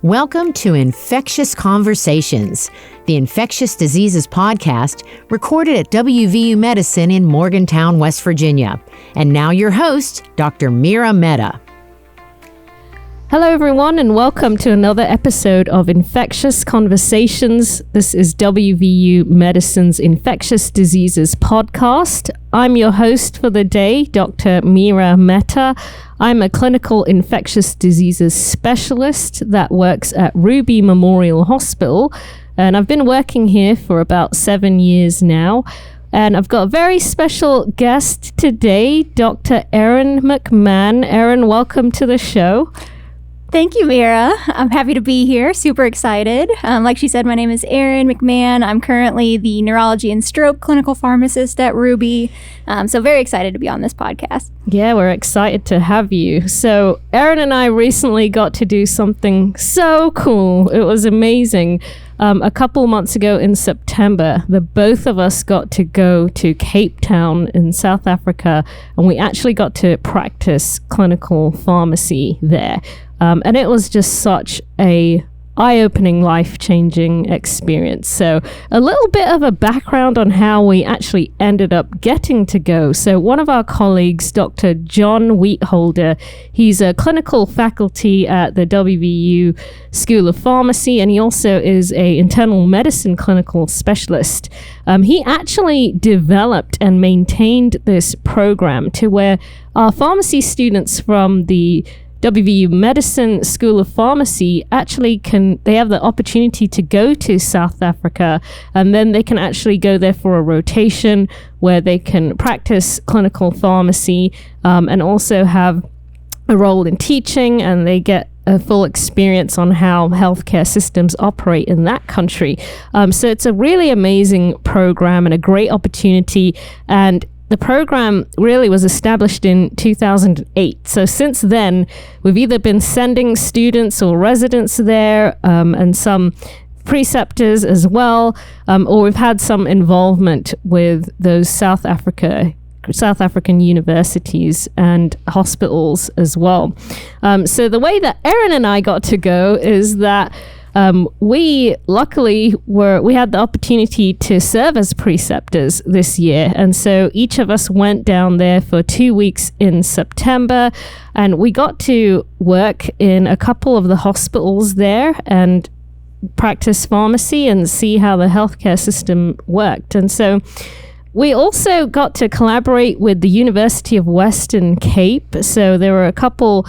Welcome to Infectious Conversations, the Infectious Diseases podcast recorded at WVU Medicine in Morgantown, West Virginia. And now your host, Dr. Mira Mehta. Hello, everyone, and welcome to another episode of Infectious Conversations. This is WVU Medicine's Infectious Diseases podcast. I'm your host for the day, Dr. Mira Mehta. I'm a clinical infectious diseases specialist that works at Ruby Memorial Hospital, and I've been working here for about 7 years now. And I've got a very special guest today, Dr. Erin McMahon. Erin, welcome to the show. Thank you, Mira. I'm happy to be here. Super excited. Like she said, my name is Erin McMahon. I'm currently the neurology and stroke clinical pharmacist at Ruby. So very excited to be on this podcast. Yeah, we're excited to have you. So Erin and I recently got to do something so cool. It was amazing. A couple months ago in September, the both of us got to go to Cape Town in South Africa, and we actually got to practice clinical pharmacy there. And it was just such a eye-opening, life-changing experience. So a little bit of a background on how we actually ended up getting to go. So one of our colleagues, Dr. John Wheatholder, he's a clinical faculty at the WVU School of Pharmacy, and he also is an internal medicine clinical specialist. He actually developed and maintained this program to where our pharmacy students from the WVU Medicine School of Pharmacy actually they have the opportunity to go to South Africa, and then they can actually go there for a rotation where they can practice clinical pharmacy and also have a role in teaching, and they get a full experience on how healthcare systems operate in that country. So it's a really amazing program and a great opportunity, and the program really was established in 2008. So since then, we've either been sending students or residents there and some preceptors as well, or we've had some involvement with those South African universities and hospitals as well. So the way that Erin and I got to go is that we luckily we had the opportunity to serve as preceptors this year, and so each of us went down there for 2 weeks in September, and we got to work in a couple of the hospitals there and practice pharmacy and see how the healthcare system worked. And so we also got to collaborate with the University of Western Cape. So there were a couple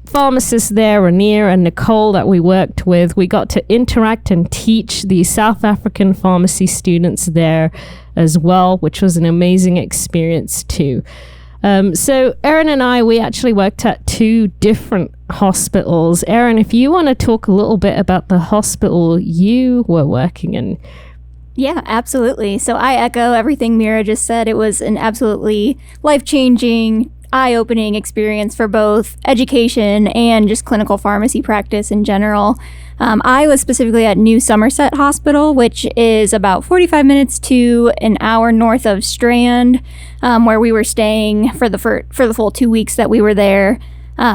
pharmacists there, Rainier and Nicole, that we worked with. We got to interact and teach the South African pharmacy students there as well, which was an amazing experience too. So Erin and I, we actually worked at 2 different hospitals. Erin, if you want to talk a little bit about the hospital you were working in. Yeah, absolutely. So I echo everything Mira just said. It was an absolutely life-changing, eye-opening experience for both education and just clinical pharmacy practice in general. I was specifically at New Somerset Hospital, which is about 45 minutes to an hour north of Strand, where we were staying for the full 2 weeks that we were there.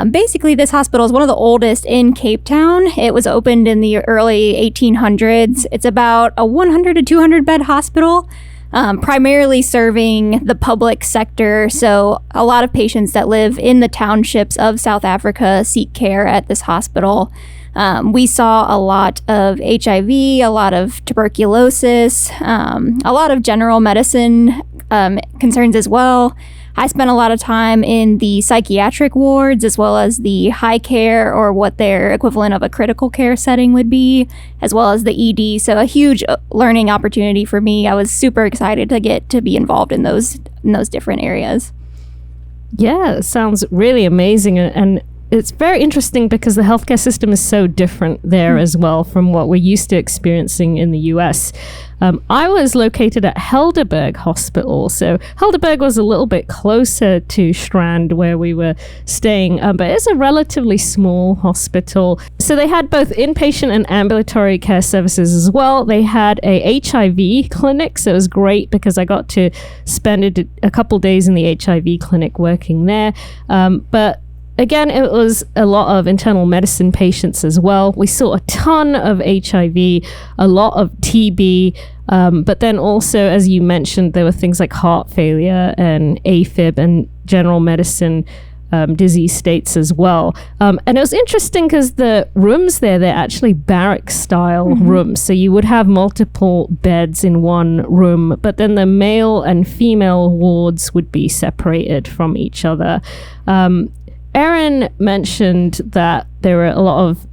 Basically, this hospital is one of the oldest in Cape Town. It was opened in the early 1800s. It's about a 100 to 200 bed hospital, primarily serving the public sector. So a lot of patients that live in the townships of South Africa seek care at this hospital. We saw a lot of HIV, a lot of tuberculosis, a lot of general medicine concerns as well. I spent a lot of time in the psychiatric wards as well as the high care, or what their equivalent of a critical care setting would be, as well as the ED. So a huge learning opportunity for me. I was super excited to get to be involved in those different areas. Yeah, it sounds really amazing. And it's very interesting because the healthcare system is so different there as well from what we're used to experiencing in the US. I was located at Helderberg Hospital. So Helderberg was a little bit closer to Strand where we were staying, but it's a relatively small hospital. So they had both inpatient and ambulatory care services as well. They had a HIV clinic, so it was great because I got to spend a couple days in the HIV clinic working there. But again, it was a lot of internal medicine patients as well. We saw a ton of HIV, a lot of TB, but then also, as you mentioned, there were things like heart failure and AFib and general medicine disease states as well. And it was interesting because the rooms there, they're actually barrack-style rooms. So you would have multiple beds in one room, but then the male and female wards would be separated from each other. Erin mentioned that there were a lot of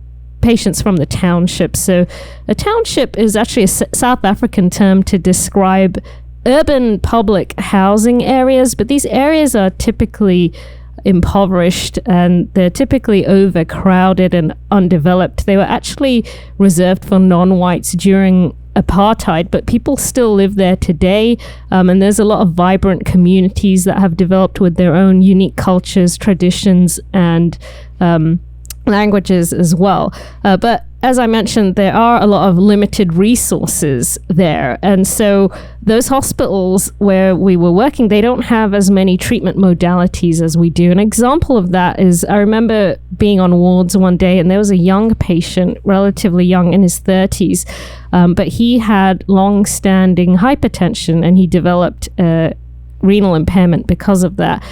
patients from the township. So a township is actually a South African term to describe urban public housing areas, but these areas are typically impoverished and they're typically overcrowded and undeveloped. They were actually reserved for non-whites during apartheid, but people still live there today, and there's a lot of vibrant communities that have developed with their own unique cultures, traditions, and languages as well. But as I mentioned, there are a lot of limited resources there. And so those hospitals where we were working, they don't have as many treatment modalities as we do. An example of that is I remember being on wards one day and there was a young patient, relatively young, in his 30s, but he had long-standing hypertension and he developed renal impairment because of that.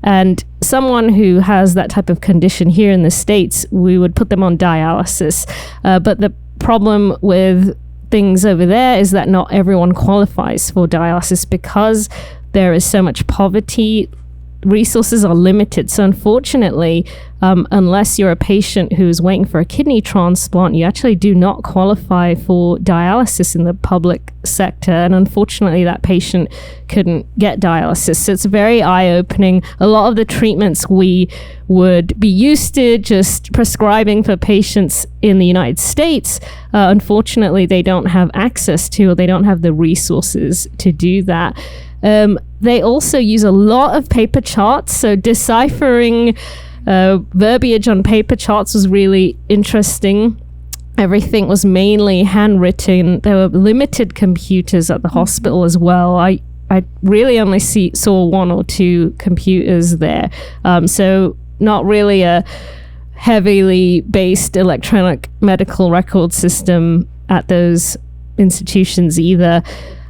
And someone who has that type of condition here in the States, we would put them on dialysis. But the problem with things over there is that not everyone qualifies for dialysis because there is so much poverty. Resources are limited. So unfortunately, unless you're a patient who's waiting for a kidney transplant, you actually do not qualify for dialysis in the public sector. And unfortunately, that patient couldn't get dialysis. So it's very eye-opening. A lot of the treatments we would be used to just prescribing for patients in the United States, unfortunately, they don't have access to, or they don't have the resources to do that. They also use a lot of paper charts, so deciphering verbiage on paper charts was really interesting. Everything was mainly handwritten. There were limited computers at the hospital as well. I really only saw one or two computers there, so not really a heavily based electronic medical record system at those institutions either.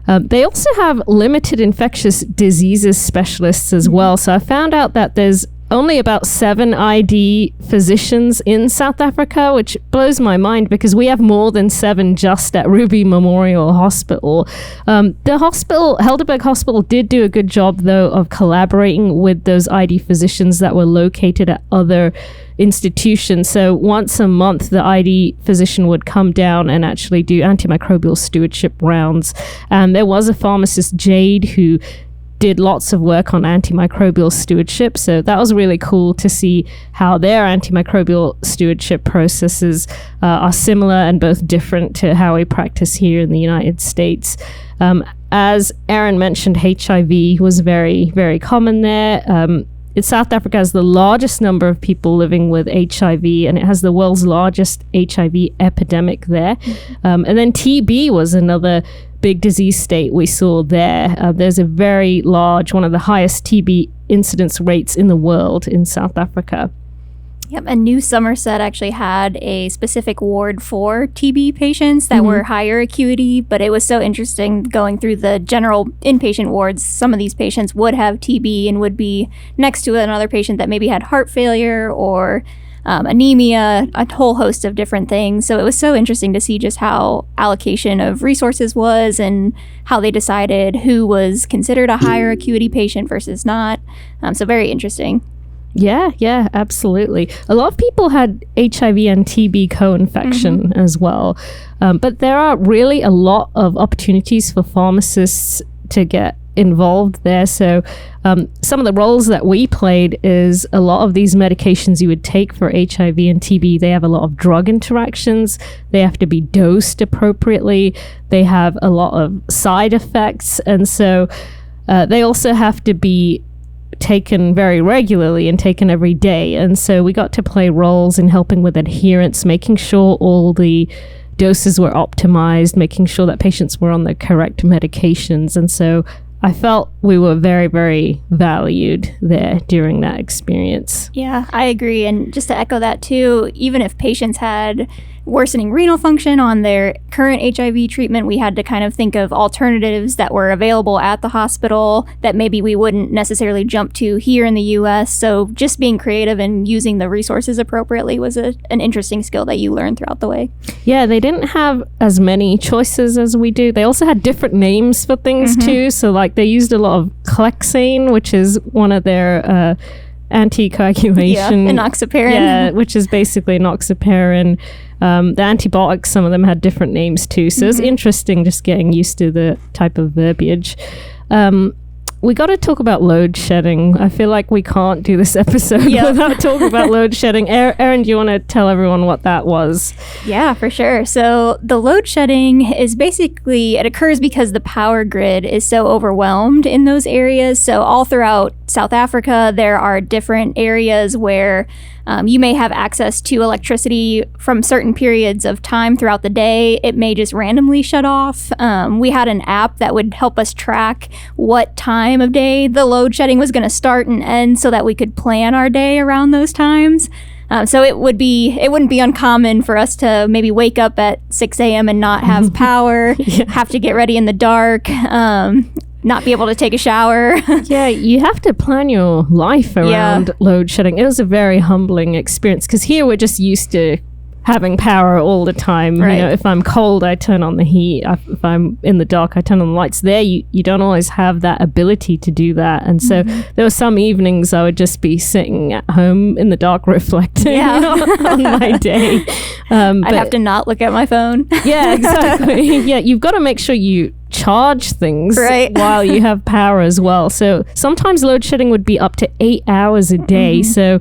They also have limited infectious diseases specialists as well. So I found out that there's only about 7 ID physicians in South Africa, which blows my mind because we have more than 7 just at Ruby Memorial Hospital. The hospital, Helderberg Hospital, did do a good job, though, of collaborating with those ID physicians that were located at other institutions. So once a month, the ID physician would come down and actually do antimicrobial stewardship rounds. And there was a pharmacist, Jade, who did lots of work on antimicrobial stewardship. So that was really cool to see how their antimicrobial stewardship processes are similar and both different to how we practice here in the United States. As Erin mentioned, HIV was very, very common there. South Africa has the largest number of people living with HIV, and it has the world's largest HIV epidemic there. And then TB was another big disease state we saw there. There's a very large, one of the highest TB incidence rates in the world in South Africa. Yep, and New Somerset actually had a specific ward for TB patients that were higher acuity, but it was so interesting going through the general inpatient wards. Some of these patients would have TB and would be next to another patient that maybe had heart failure or anemia, a whole host of different things. So it was so interesting to see just how allocation of resources was and how they decided who was considered a higher acuity patient versus not. So very interesting. Yeah, absolutely. A lot of people had HIV and TB co-infection as well. But there are really a lot of opportunities for pharmacists to get involved there. So some of the roles that we played is a lot of these medications you would take for HIV and TB, they have a lot of drug interactions. They have to be dosed appropriately. They have a lot of side effects. And so they also have to be taken very regularly and taken every day. And so we got to play roles in helping with adherence, making sure all the doses were optimized, making sure that patients were on the correct medications. And so I felt we were very, very valued there during that experience. Yeah, I agree. And just to echo that too, even if patients had worsening renal function on their current HIV treatment, we had to kind of think of alternatives that were available at the hospital that maybe we wouldn't necessarily jump to here in the US. So just being creative and using the resources appropriately was an interesting skill that you learned throughout the way. Yeah, they didn't have as many choices as we do. They also had different names for things too. So like they used a lot of Clexane, which is one of their anticoagulation. Enoxaparin. Yeah, which is basically enoxaparin. The antibiotics, some of them had different names too. So it's interesting just getting used to the type of verbiage. We got to talk about load shedding. I feel like we can't do this episode without talking about load shedding. Erin, do you want to tell everyone what that was? Yeah, for sure. So the load shedding is basically, it occurs because the power grid is so overwhelmed in those areas. So all throughout South Africa, there are different areas where you may have access to electricity from certain periods of time throughout the day. It may just randomly shut off. We had an app that would help us track what time of day the load shedding was going to start and end so that we could plan our day around those times. So it wouldn't be uncommon for us to maybe wake up at 6 a.m. and not have power, have to get ready in the dark, not be able to take a shower. Yeah, you have to plan your life around load shedding. It was a very humbling experience because here we're just used to having power all the time. Right. You know, if I'm cold, I turn on the heat. If I'm in the dark, I turn on the lights. There, you don't always have that ability to do that. And so there were some evenings I would just be sitting at home in the dark reflecting on my day. I'd have to not look at my phone. Yeah, exactly. Yeah, you've got to make sure you charge things while you have power as well. So sometimes load shedding would be up to 8 hours a day. So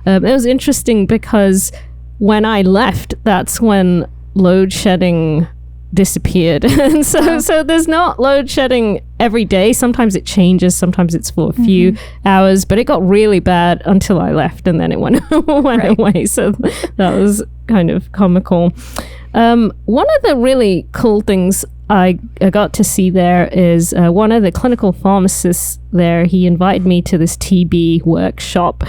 it was interesting because when I left, that's when load shedding disappeared. And so there's not load shedding every day. Sometimes it changes, sometimes it's for a few hours, but it got really bad until I left and then it went away. So that was kind of comical. One of the really cool things I got to see there is one of the clinical pharmacists there, he invited me to this TB workshop.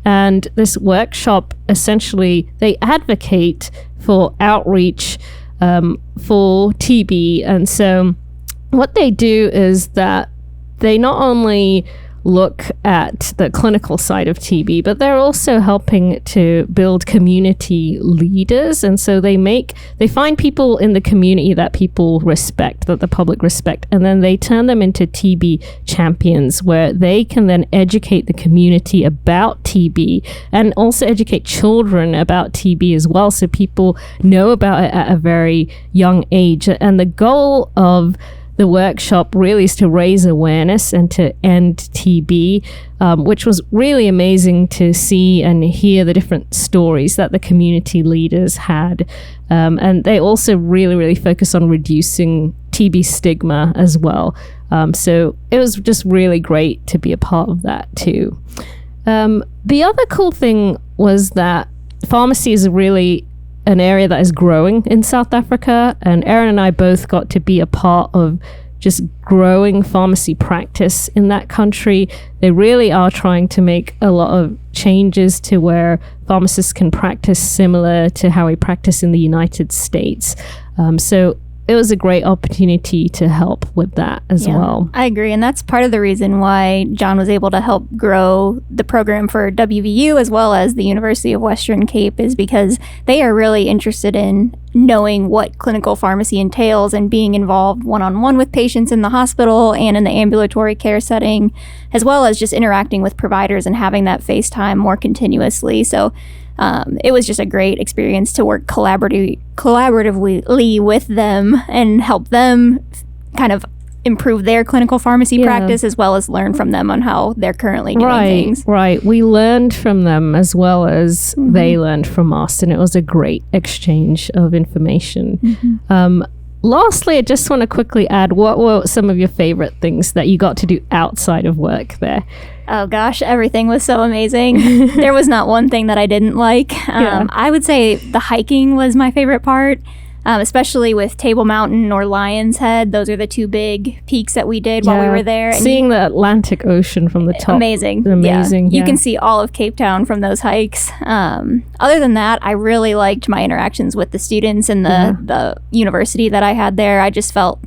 And this workshop, essentially, they advocate for outreach for TB. And so what they do is that they not only look at the clinical side of TB, but they're also helping to build community leaders. And so they find people in the community that people respect, that the public respect, and then they turn them into TB champions where they can then educate the community about TB and also educate children about TB as well, so people know about it at a very young age. And the goal of the workshop really is to raise awareness and to end TB, which was really amazing to see and hear the different stories that the community leaders had. And they also really, really focus on reducing TB stigma as well. So it was just really great to be a part of that too. The other cool thing was that pharmacy is really an area that is growing in South Africa, and Erin and I both got to be a part of just growing pharmacy practice in that country. They really are trying to make a lot of changes to where pharmacists can practice similar to how we practice in the United States. So it was a great opportunity to help with that as well. I agree. And that's part of the reason why John was able to help grow the program for WVU as well as the University of Western Cape, is because they are really interested in knowing what clinical pharmacy entails and being involved one-on-one with patients in the hospital and in the ambulatory care setting, as well as just interacting with providers and having that face time more continuously. So it was just a great experience to work collaboratively with them and help them kind of improve their clinical pharmacy practice, as well as learn from them on how they're currently doing things. Right. We learned from them as well as they learned from us, and it was a great exchange of information. Lastly, I just want to quickly add, what were some of your favorite things that you got to do outside of work there? Oh gosh, everything was so amazing. There was not one thing that I didn't like. I would say the hiking was my favorite part. especially with Table Mountain or Lion's Head. Those are the two big peaks that we did while we were there. And seeing the Atlantic Ocean from the top. Amazing. Amazing. You can see all of Cape Town from those hikes. Other than that, I really liked my interactions with the students and the university that I had there. I just felt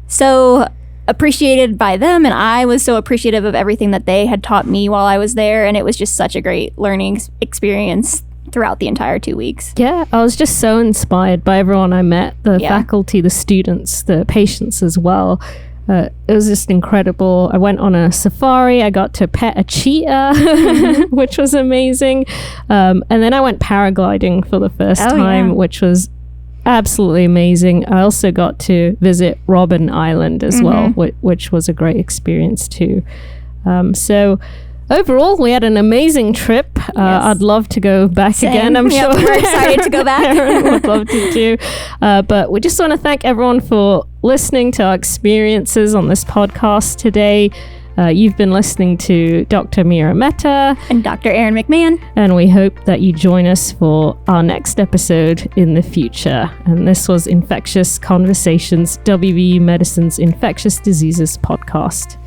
so appreciated by them, and I was so appreciative of everything that they had taught me while I was there, and it was just such a great learning experience throughout the entire 2 weeks. Yeah, I was just so inspired by everyone I met, the faculty, the students, the patients as well. It was just incredible. I went on a safari. I got to pet a cheetah, which was amazing. And then I went paragliding for the first time, which was absolutely amazing. I also got to visit Robben Island as well, which was a great experience too. So overall, we had an amazing trip. I'd love to go back again. I'm sure we're excited to go back. Erin would love to too. But we just want to thank everyone for listening to our experiences on this podcast today. You've been listening to Dr. Mira Mehta and Dr. Erin McMahon, and we hope that you join us for our next episode in the future. And this was Infectious Conversations, WVU Medicine's Infectious Diseases podcast.